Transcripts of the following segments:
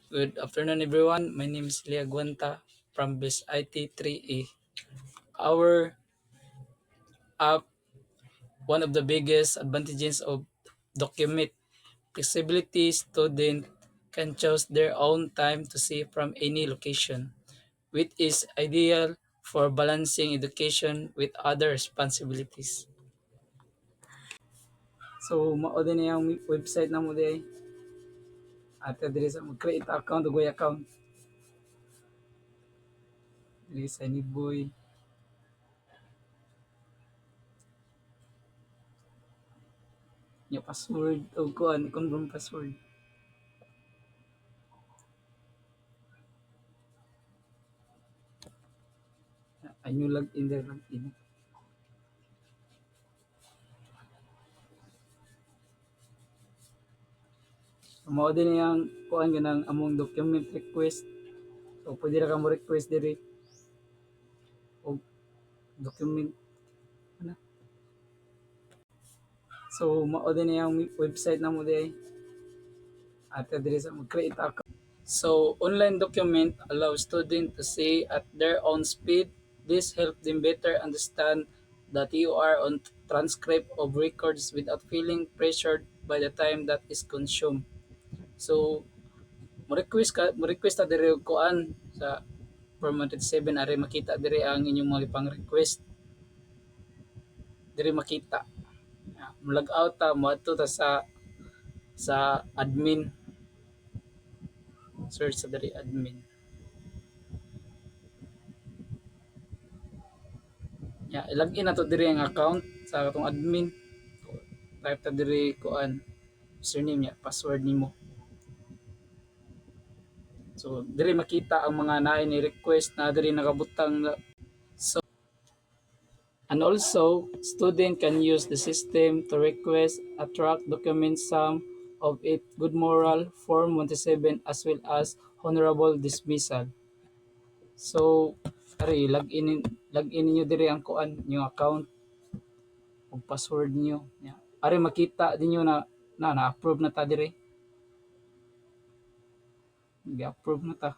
Good afternoon, everyone. My name is Lia Guanta from BIS IT 3E. Our app, one of the biggest advantages of document flexibility, student can choose their own time to see from any location, which is ideal for balancing education with other responsibilities. So, mao din yung website na mo di at diri sa mag-create account o account diri sa Niboy. Yung password o kuan, confirm password. Ay, yung login there, login. Mao din yang kuan ganang among document request. So pwede ra ka mo request diri og document ana. So mao din yang website namo di at diri sa mag-create account. So online document allow student to see at their own speed. This help them better understand that you are on transcript of records without feeling pressured by the time that is consumed. So mo request ta diri og kuan sa formatted 7 are makita diri ang inyong mga pang request diri makita. Log out ta mo ta sa admin, search sa diri admin. Ilagin na to diri ang account sa atong admin. Type ta diri kuan username niya, password nimo. So diri makita ang mga naay ni request na diri nakabutang na. So and also, student can use the system to request, attract documents, some of it good moral, Form 27, as well as honorable dismissal. So, log in niyo dire ang kuan, yung account, ug password niyo. Ari makita din niyo na-approve na ta dire. Gi-approve na ta.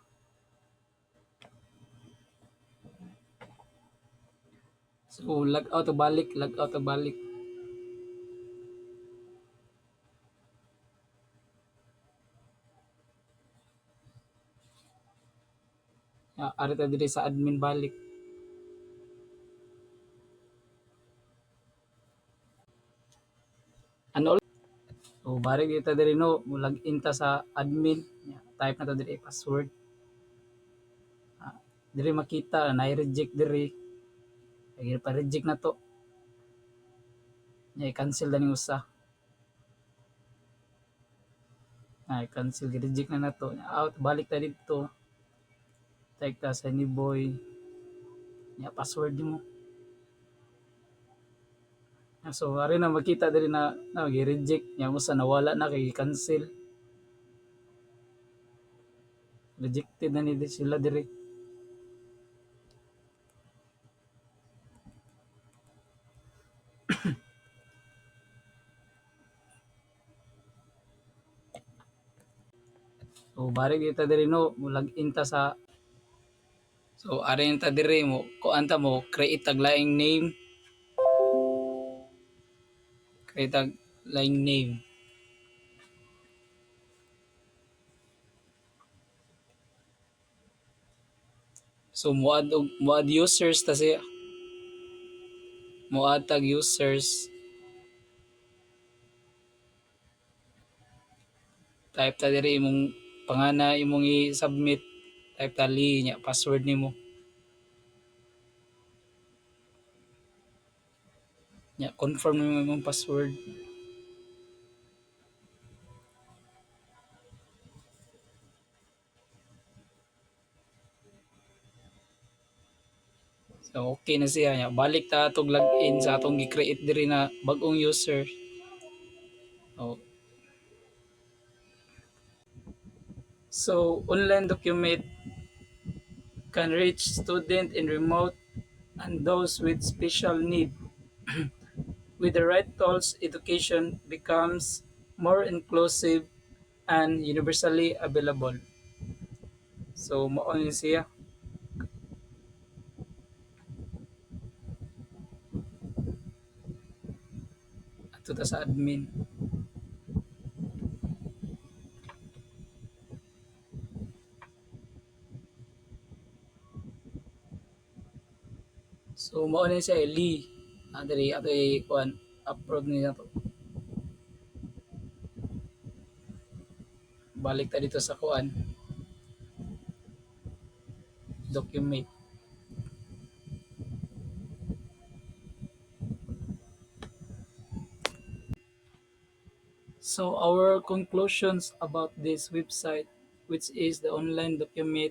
So, log out o balik. Ari ta dire sa admin balik. And so, bari kita diri no, log-in ta sa admin. Type na ta diri password. Diri makita na i-reject diri. Ay pa-reject na to. I-cancel na ning usa. I-cancel, i-reject na na to. Out, balik ta dito. Type ta sa ni boy. Password mo. So, ari na makita diri na i-reject. Usa nawala na kay cancel. Rejected na ni sila diri. So, bari kita diri no, log-in ta sa. So, ari ta diri mo, kuan ta mo, create tag laing name. Create tag laing name. So, mo-add users ta siya. Mo-add tag users. Type ta diri imong pangana imong i-submit. Type ta li nya password nimo. Confirm nimo imong password. So okay na siya nya. Balik ta atong login sa atong gi-create diri na bag-ong user. Oh. So online document can reach student in remote and those with special need. With the right tools, education becomes more inclusive and universally available. So mao ni siya ato ta sa admin. So mao ni siya Lee. Diri ato kuan approve niya to. Balik ta dito sa kuan document. So our conclusions about this website, which is the online document,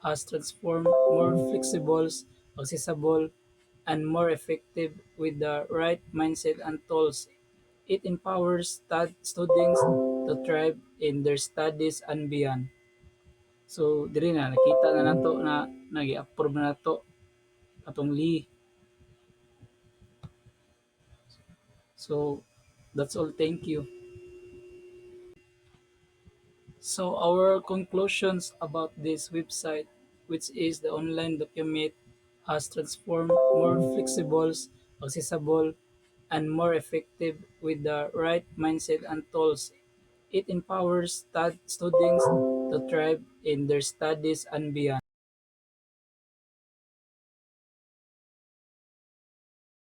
has transformed more flexible, accessible, and more effective with the right mindset and tools. It empowers students to thrive in their studies and beyond. So diri na nakita na nato na nagi-approve na nato atong Lee. So that's all. Thank you. So our conclusions about this website, which is the online document, has transformed more flexible, accessible, and more effective with the right mindset and tools. It empowers students to thrive in their studies and beyond.